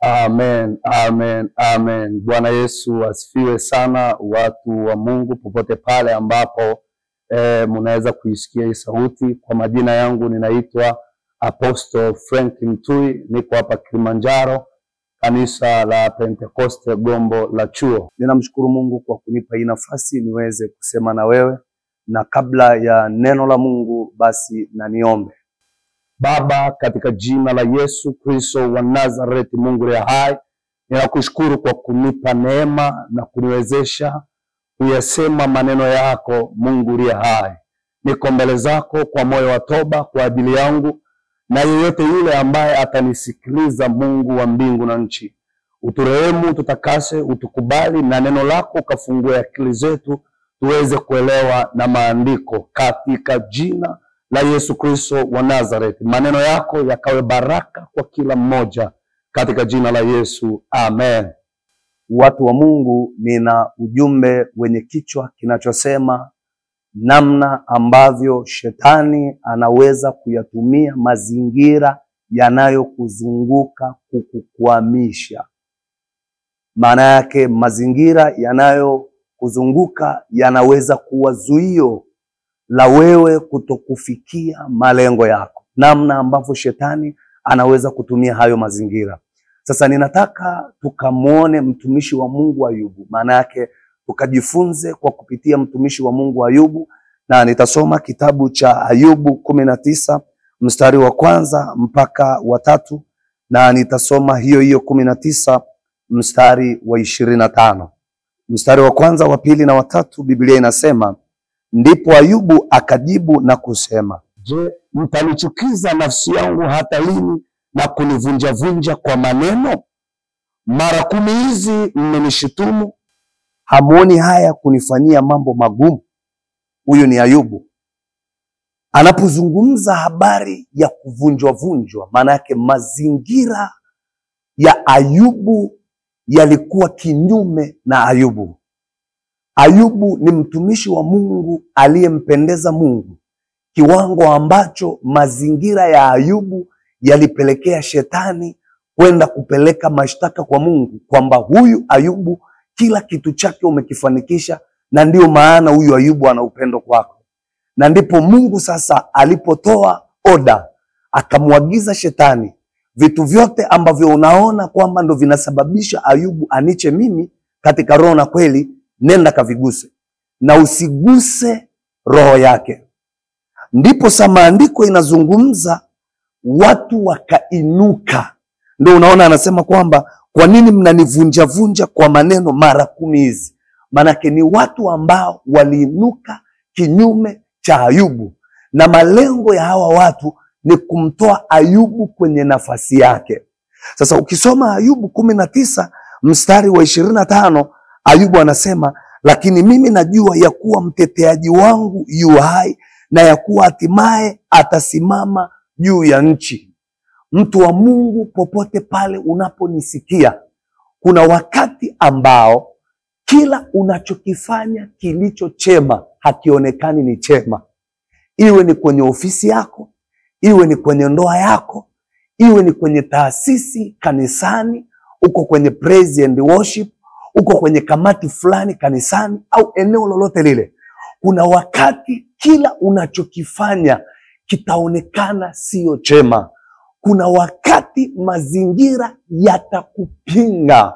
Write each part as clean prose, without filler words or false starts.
Amen, amen, amen. Bwana Yesu asifiwe sana, watu wa Mungu popote pale ambapo mnaweza kuisikia hii sauti. Kwa majina yangu ninaitwa Apostle Frank Mtui, niko hapa Kilimanjaro, kanisa la Pentecoste Gombo la Chuo. Ninamshukuru Mungu kwa kunipa hii nafasi niweze kusema na wewe, na kabla ya neno la Mungu basi na niombe. Baba, katika jina la Yesu Kristo wa Nazareti, Mungu aliye hai, ninakushukuru kwa kunipa neema na kuniwezesha kuyasema maneno yako. Mungu aliye hai, niko mbele zako kwa moyo wa toba kwa ajili yangu na yeyote yule ambaye atanisikiliza. Mungu wa mbingu na nchi, uturehemu, tutakase, utukubali, na neno lako ukafungue akili zetu tuweze kuelewa na maandiko, katika jina la Yesu Kristo wa Nazareti. Maneno yako yakawe baraka kwa kila mmoja, katika jina la Yesu, amen. Watu wa Mungu, nina ujumbe wenye kichwa kinachosema namna ambavyo shetani anaweza kuyatumia mazingira yanayokuzunguka kukukwamisha. Maana yake mazingira yanayokuzunguka yanaweza kuwa zuio la wewe kutokufikia malengo yako. Namna ambavyo shetani anaweza kutumia hayo mazingira. Sasa ninataka tukamuone mtumishi wa Mungu Ayubu. Maana yake tukajifunze kwa kupitia mtumishi wa Mungu Ayubu, na nitasoma kitabu cha Ayubu 19 mstari wa 1 mpaka wa 3, na nitasoma hiyo 19 mstari wa 25. Mstari wa 1, wa 2 na wa 3, Biblia inasema, ndipo Ayubu akajibu na kusema, je, mtanichukiza nafsi yangu hata lini na kunivunja kwa maneno? Mara 10 hizi mmenishutumu, hamuoni haya kunifanyia mambo magumu? Huyu ni Ayubu anapozungumza habari ya kuvunjwa. Maana yake mazingira ya Ayubu yalikuwa kinyume na Ayubu. Ayubu ni mtumishi wa Mungu aliyempendeza Mungu, kiwango ambacho mazingira ya Ayubu yalipelekea shetani kwenda kupeleka mashtaka kwa Mungu kwamba huyu Ayubu kila kitu chake umekifanikisha, na ndio maana huyu Ayubu ana upendo kwako. Na ndipo Mungu sasa alipotoa oda, akamwagiza shetani, vitu vyote ambavyo unaona kwamba ndo vinasababisha Ayubu aniche mimi katika roho na kweli, nenda kaviguse na usiguse roho yake. Ndipo sa maandiko inazungumza watu wakainuka. Ndio unaona anasema kwamba kwa nini mnanivunja kwa maneno mara 10 hizi? Manake ni watu ambao waliinuka kinyume cha Ayubu, na malengo ya hawa watu ni kumtoa Ayubu kwenye nafasi yake. Sasa ukisoma Ayubu 19 mstari wa 25, Ayubu anasema, lakini mimi najua ya kuwa mteteaji wangu yu hai, na ya kuwa hatimaye atasimama juu ya nchi. Mtu wa Mungu, popote pale unaponisikia, kuna wakati ambao kila unachokifanya kilicho chema hakionekani ni chema. Iwe ni kwenye ofisi yako, iwe ni kwenye ndoa yako, iwe ni kwenye taasisi kanisani, uko kwenye praise and worship, uko kwenye kamati fulani kanisani, au eneo lolote lile. Kuna wakati kila unachokifanya kitaonekana sio chema. Kuna wakati mazingira yatakupinga.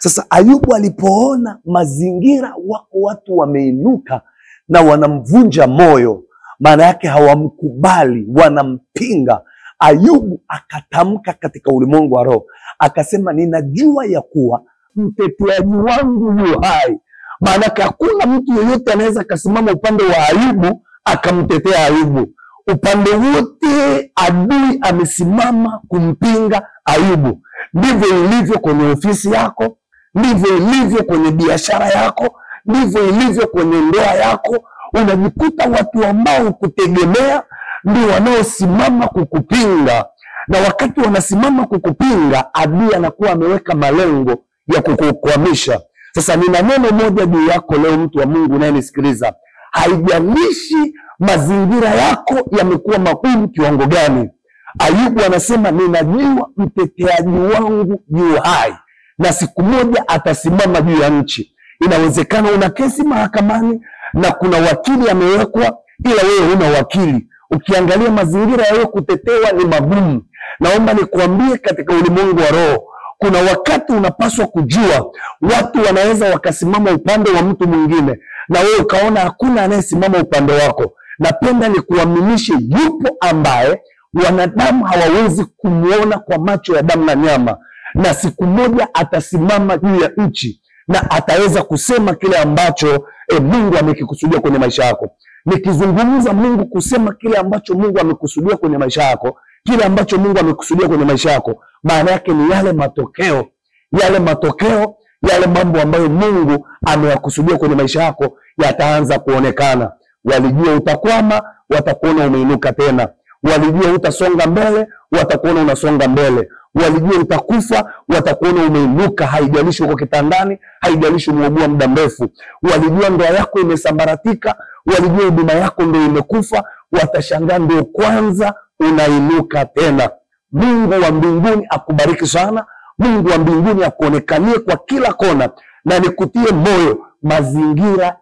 Sasa Ayubu alipoona mazingira wako watu wameinuka na wanamvunja moyo, maana yake hawamkubali, wanampinga, Ayubu akatamka katika ulimwengu wa roho, akasema, ninajua ya kuwa mteteaji wangu yu hai. Maana hakuna mtu yeyote anaweza kasimama upande wa Ayubu akamtetea Ayubu. Upande wote adui amesimama kumpinga Ayubu. Ndivyo ilivyo kwenye ofisi yako, ndivyo ilivyo kwenye biashara yako, ndivyo ilivyo kwenye ndoa yako. Unajikuta watu ambao kutegemea ndio wanaosimama kukupinga, na wakati wanasimama kukupinga, adui anakuwa ameweka malengo ya kukukwamisha. Sasa nina neno moja juu yako leo, mtu wa Mungu unayenisikiliza. Haijalishi mazingira yako yamekuwa magumu kiwango gani, Ayubu anasema ninajua mteteaji wangu yu hai na siku moja atasimama juu ya nchi. Inawezekana una kesi mahakamani na kuna wakili amewekwa, ila wewe huna wakili. Ukiangalia mazingira ya wewe kutetewa ni magumu. Naomba nikuambie, katika ulimwengu wa roho kuna wakati unapaswa kujua watu wanaweza wakasimama upande wa mtu mwingine na wewe ukaona hakuna anayesimama upande wako. Napenda nikuaminishe, yupo ambaye wanadamu hawawezi kumuona kwa macho ya damu na nyama, na siku moja atasimama juu ya nchi na ataweza kusema kile ambacho Mungu amekikusudia kwenye maisha yako. Nikizungumza Mungu kusema kile ambacho Mungu amekusudia kwenye maisha yako, kile ambacho Mungu amekusudia kwenye maisha yako, maana yake ni yale matokeo, yale mambo ambayo Mungu ameyakusudia kwenye maisha yako yataanza kuonekana. Walijua utakwama, watakuona umeinuka tena. Walijua utasonga mbele, watakuona unasonga mbele. Walijua utakufa, watakuona umeinuka, haijalishi uko kitandani, haijalishi umeugua muda mrefu. Walijua ndoa yako imesambaratika, walijua huduma yako ndio imekufa, watashangaa ndio kwanza unainuka tena. Mungu wa mbinguni akubariki sana. Mungu wa mbinguni akuonekanie kwa kila kona, na nikutie moyo, mazingira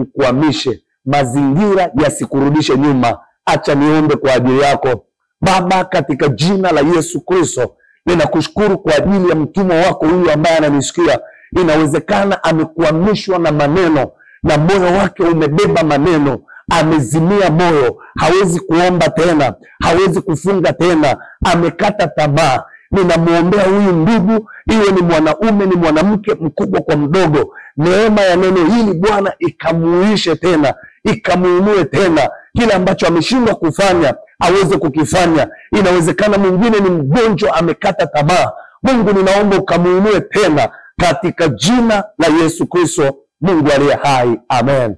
yasikukwamishe, mazingira yasikurudishe nyuma. Acha niombe kwa ajili yako. Baba, katika jina la Yesu Kristo, ninakushukuru kwa ajili ya mtumwa wako huyu ambaye ananisikia. Inawezekana amekwamishwa na maneno na moyo wake umebeba maneno, amezimia moyo, hawezi kuomba tena, hawezi kufunga tena, amekata tamaa. Ninamuombea huyu ndugu, iwe ni mwanaume ni mwanamke, mkubwa kwa mdogo, neema ya neno hili Bwana ikamuishe tena, ikamuinue tena. Kile ambacho ameshindwa kufanya aweze kukifanya. Inawezekana mwingine ni mgonjwa, amekata tamaa. Mungu, ninaomba ukamuinue tena katika jina la Yesu Kristo, Mungu aliye hai. Amen.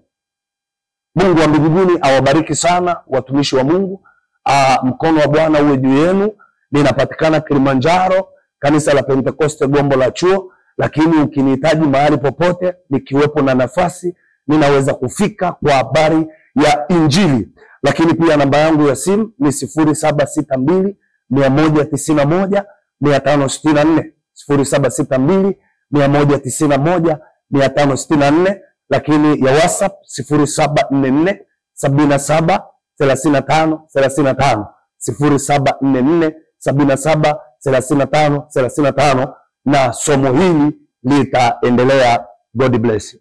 Mungu wa mbinguni awabariki sana watumishi wa Mungu. Mkono wa Bwana uwe juu yenu. Ninapatikana Kilimanjaro, kanisa la Pentekoste Gombo la Chuo, lakini ukinihitaji mahali popote, nikiwepo na nafasi, ninaweza kufika kwa habari ya Injili. Lakini pia namba yangu ya simu ni 0762 191 564, 0762 191 564, lakini ya WhatsApp 0744 77 35 35, 0744 77 35 35, na somo hili litaendelea. God bless you.